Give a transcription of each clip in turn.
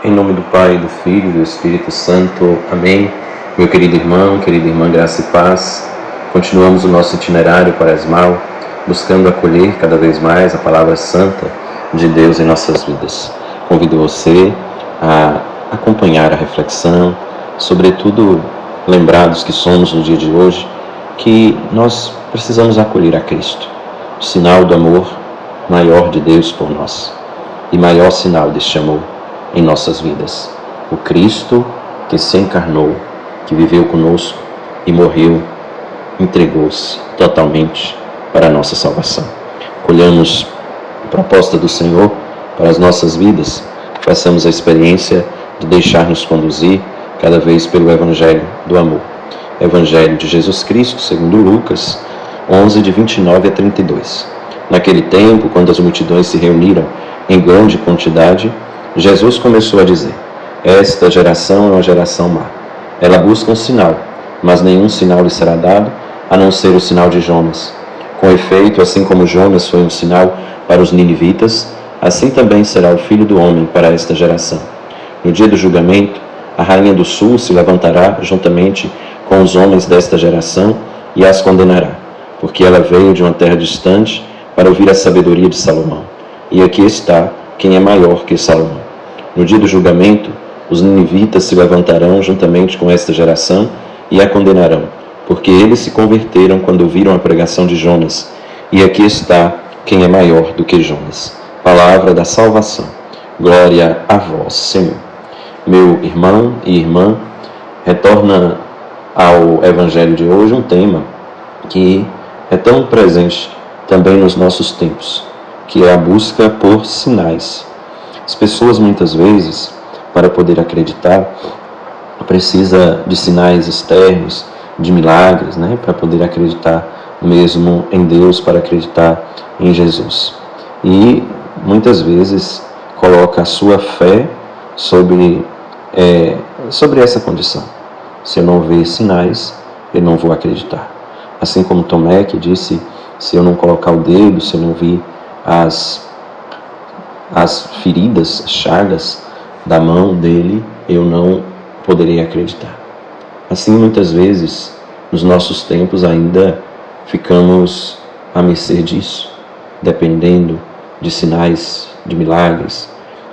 Em nome do Pai, do Filho e do Espírito Santo. Amém. Meu querido irmão, querida irmã, graça e paz. Continuamos o nosso itinerário quaresmal, buscando acolher cada vez mais a palavra santa de Deus em nossas vidas. Convido você a acompanhar a reflexão, sobretudo lembrados que somos no dia de hoje, que nós precisamos acolher a Cristo, o sinal do amor maior de Deus por nós e maior sinal deste amor em nossas vidas. O Cristo que se encarnou, que viveu conosco e morreu, entregou-se totalmente para a nossa salvação. Colhamos a proposta do Senhor para as nossas vidas, façamos a experiência de deixar-nos conduzir cada vez pelo Evangelho do amor. Evangelho de Jesus Cristo, segundo Lucas 11, de 29 a 32. Naquele tempo, quando as multidões se reuniram em grande quantidade, Jesus começou a dizer: esta geração é uma geração má. Ela busca um sinal, mas nenhum sinal lhe será dado, a não ser o sinal de Jonas. Com efeito, assim como Jonas foi um sinal para os ninivitas, assim também será o Filho do Homem para esta geração. No dia do julgamento, a rainha do sul se levantará juntamente com os homens desta geração e as condenará, porque ela veio de uma terra distante para ouvir a sabedoria de Salomão. E aqui está quem é maior que Salomão. No dia do julgamento, os ninivitas se levantarão juntamente com esta geração e a condenarão, porque eles se converteram quando ouviram a pregação de Jonas. E aqui está quem é maior do que Jonas. Palavra da salvação. Glória a vós, Senhor. Meu irmão e irmã, retorna ao Evangelho de hoje um tema que é tão presente também nos nossos tempos, que é a busca por sinais. As pessoas muitas vezes, para poder acreditar, precisa de sinais externos, de milagres, para poder acreditar mesmo em Deus, para acreditar em Jesus. E muitas vezes coloca a sua fé sobre essa condição. Se eu não ver sinais, eu não vou acreditar. Assim como Tomé, que disse: se eu não colocar o dedo, se eu não vir as feridas, as chagas da mão dele, eu não poderei acreditar. Assim, muitas vezes, nos nossos tempos ainda ficamos à mercê disso, dependendo de sinais, de milagres,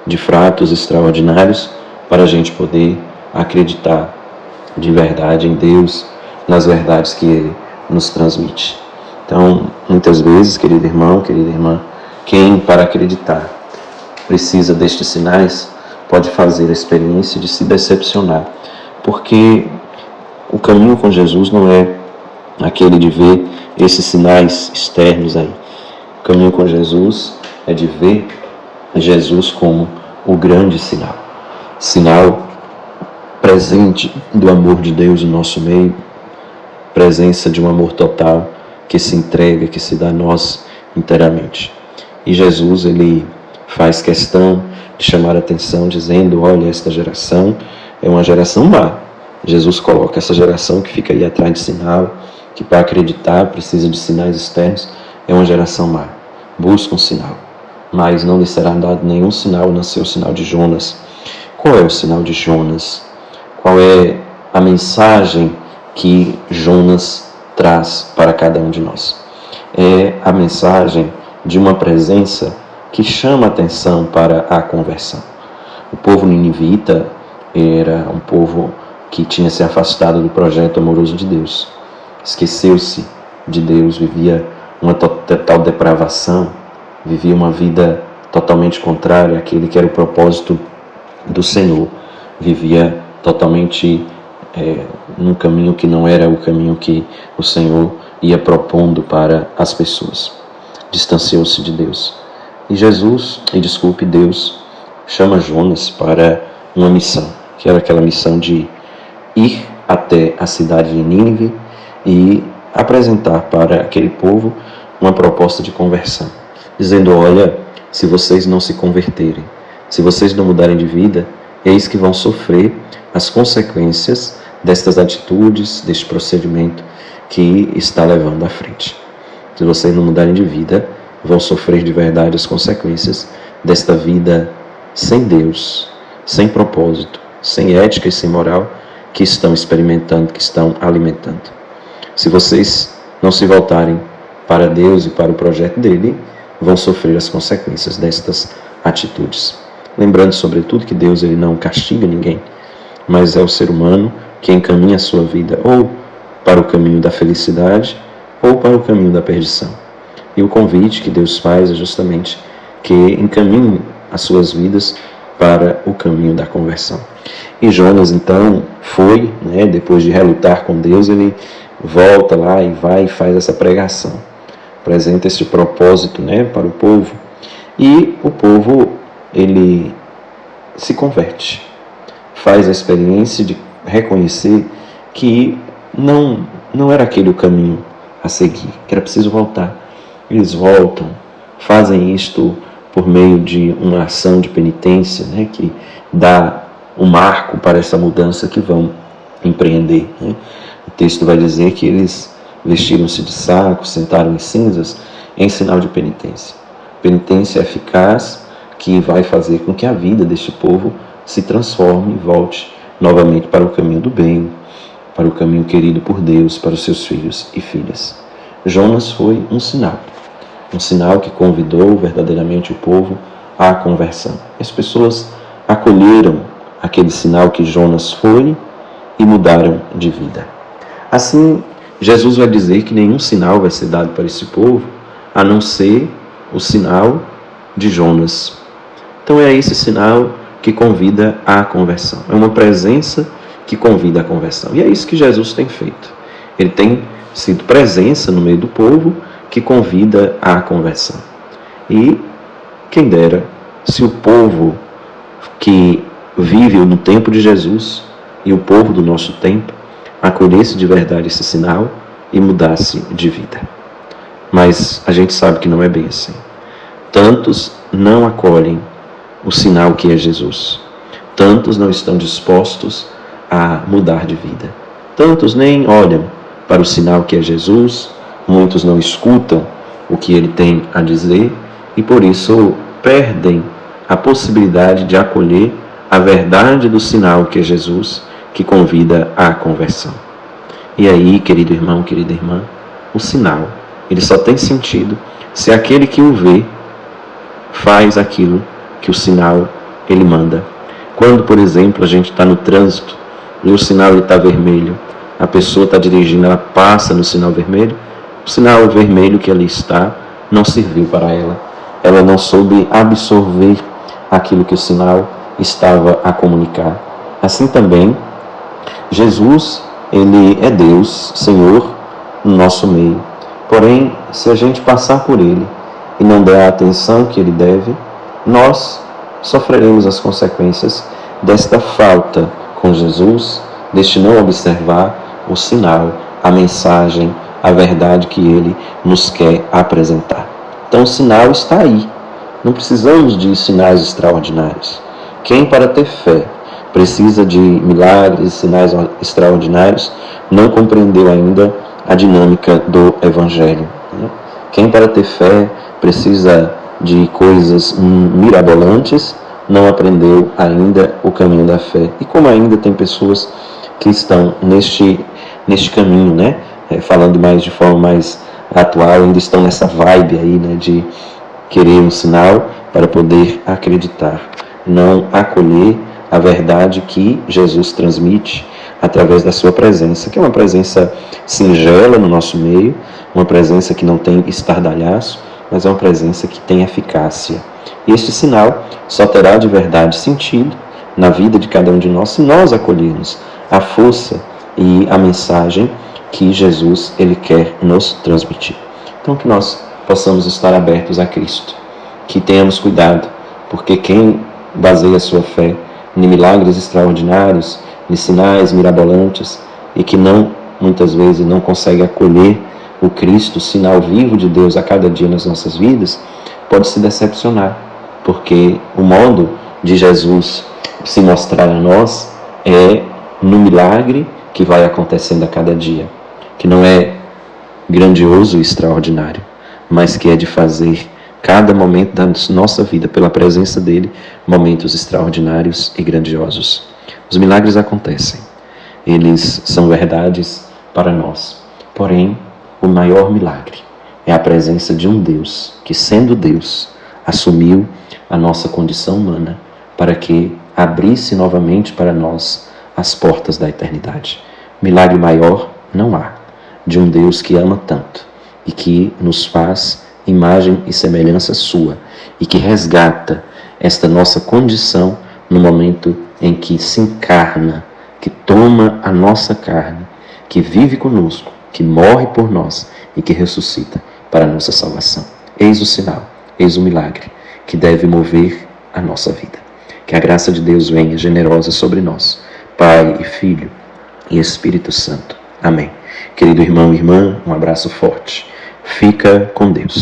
de fatos extraordinários, para a gente poder acreditar de verdade em Deus, nas verdades que Ele nos transmite. Então, muitas vezes, querido irmão, querida irmã, quem para acreditar precisa destes sinais, pode fazer a experiência de se decepcionar, porque o caminho com Jesus não é aquele de ver esses sinais externos aí. O caminho com Jesus é de ver Jesus como o grande sinal. Sinal presente do amor de Deus no nosso meio, presença de um amor total que se entrega, que se dá a nós inteiramente. E Jesus, ele faz questão de chamar a atenção, dizendo: olha, esta geração é uma geração má. Jesus coloca essa geração que fica aí atrás de sinal, que para acreditar precisa de sinais externos, é uma geração má. Busca um sinal, mas não lhe será dado nenhum sinal, a não ser o sinal de Jonas. Qual é o sinal de Jonas? Qual é a mensagem que Jonas traz para cada um de nós? É a mensagem de uma presença que chama a atenção para a conversão. O povo ninivita era um povo que tinha se afastado do projeto amoroso de Deus. Esqueceu-se de Deus, vivia uma total depravação, vivia uma vida totalmente contrária àquele que era o propósito do Senhor. Vivia totalmente num caminho que não era o caminho que o Senhor ia propondo para as pessoas. Distanciou-se de Deus. E Deus chama Jonas para uma missão, que era aquela missão de ir até a cidade de Nínive e apresentar para aquele povo uma proposta de conversão, dizendo: olha, se vocês não se converterem, se vocês não mudarem de vida, eis que vão sofrer as consequências destas atitudes, deste procedimento que está levando à frente. Se vocês não mudarem de vida, vão sofrer de verdade as consequências desta vida sem Deus, sem propósito, sem ética e sem moral, que estão experimentando, que estão alimentando. Se vocês não se voltarem para Deus e para o projeto dele, vão sofrer as consequências destas atitudes. Lembrando, sobretudo, que Deus ele não castiga ninguém, mas é o ser humano que encaminha a sua vida ou para o caminho da felicidade ou para o caminho da perdição. E o convite que Deus faz é justamente que encaminhem as suas vidas para o caminho da conversão. E Jonas, então, foi, depois de relutar com Deus, ele volta lá e vai e faz essa pregação. Apresenta esse propósito, para o povo. E o povo, ele se converte. Faz a experiência de reconhecer que não era aquele o caminho a seguir, que era preciso voltar. Eles voltam, fazem isto por meio de uma ação de penitência, que dá o marco para essa mudança que vão empreender. O texto vai dizer que eles vestiram-se de saco, sentaram em cinzas, em sinal de penitência. Penitência eficaz que vai fazer com que a vida deste povo se transforme e volte novamente para o caminho do bem, para o caminho querido por Deus, para os seus filhos e filhas. Jonas foi um sinal que convidou verdadeiramente o povo à conversão. As pessoas acolheram aquele sinal que Jonas foi e mudaram de vida. Assim, Jesus vai dizer que nenhum sinal vai ser dado para esse povo, a não ser o sinal de Jonas. Então é esse sinal que convida à conversão. É uma presença que convida à conversão. E é isso que Jesus tem feito. Ele tem sido presença no meio do povo que convida à conversão. E quem dera se o povo que vive no tempo de Jesus e o povo do nosso tempo acolhesse de verdade esse sinal e mudasse de vida. Mas a gente sabe que não é bem assim. Tantos não acolhem o sinal que é Jesus. Tantos não estão dispostos a mudar de vida. Tantos nem olham para o sinal que é Jesus, muitos não escutam o que ele tem a dizer e por isso perdem a possibilidade de acolher a verdade do sinal que é Jesus, que convida à conversão. E aí, querido irmão, querida irmã, o sinal, ele só tem sentido se aquele que o vê faz aquilo que o sinal ele manda. Quando, por exemplo, a gente está no trânsito e o sinal está vermelho, a pessoa está dirigindo, ela passa no sinal vermelho, o sinal vermelho que ali está não serviu para ela. Ela não soube absorver aquilo que o sinal estava a comunicar. Assim também, Jesus, ele é Deus, Senhor, no nosso meio. Porém, se a gente passar por ele e não der a atenção que ele deve, nós sofreremos as consequências desta falta com Jesus, deste não observar o sinal, a mensagem, a verdade que ele nos quer apresentar. Então o sinal está aí. Não precisamos de sinais extraordinários. Quem para ter fé precisa de milagres, sinais extraordinários, não compreendeu ainda a dinâmica do Evangelho. Quem para ter fé precisa de coisas mirabolantes, não aprendeu ainda o caminho da fé. E como ainda tem pessoas que estão neste caminho, falando mais de forma mais atual, ainda estão nessa vibe aí, de querer um sinal para poder acreditar, não acolher a verdade que Jesus transmite através da sua presença, que é uma presença singela no nosso meio, uma presença que não tem estardalhaço, mas é uma presença que tem eficácia. E este sinal só terá de verdade sentido na vida de cada um de nós se nós acolhermos a força e a mensagem que Jesus ele quer nos transmitir. Então que nós possamos estar abertos a Cristo, que tenhamos cuidado, porque quem baseia a sua fé em milagres extraordinários, em sinais mirabolantes, e que muitas vezes não consegue acolher o Cristo, o sinal vivo de Deus a cada dia nas nossas vidas, pode se decepcionar, porque o modo de Jesus se mostrar a nós é no milagre que vai acontecendo a cada dia, que não é grandioso e extraordinário, mas que é de fazer cada momento da nossa vida, pela presença dele, momentos extraordinários e grandiosos. Os milagres acontecem, eles são verdades para nós. Porém, o maior milagre é a presença de um Deus que, sendo Deus, assumiu a nossa condição humana para que abrisse novamente para nós as portas da eternidade. Milagre maior não há, de um Deus que ama tanto e que nos faz imagem e semelhança sua e que resgata esta nossa condição no momento em que se encarna, que toma a nossa carne, que vive conosco, que morre por nós e que ressuscita para a nossa salvação. Eis o sinal, eis o milagre que deve mover a nossa vida. Que a graça de Deus venha generosa sobre nós, Pai e Filho e Espírito Santo. Amém. Querido irmão e irmã, um abraço forte. Fica com Deus.